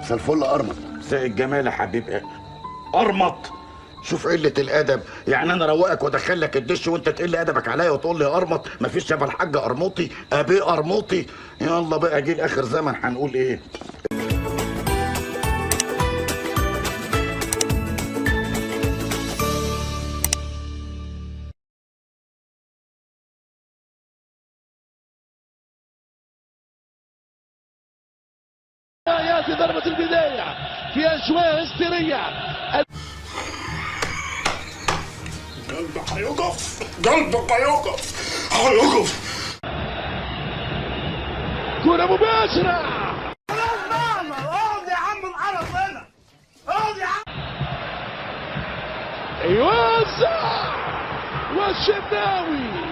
مساء الفل ارمط. مساء الجمال يا حبيب ارمط. شوف قله الادب، يعني انا اروقك وادخل لك الدش وانت تقل ادبك عليا وتقول لي ارمط؟ مفيش شبه الحاج ارموطي ابي ارموطي. يلا بقى جيل اخر زمن هنقول ايه؟ ياتي ضربة البداية في أجواء هستيرية. قلبك هيقف، قلبك هيقف. كرة مباشرة. اقعد يا عم العرب هنا، اقعد يا عم. يوزع والشناوي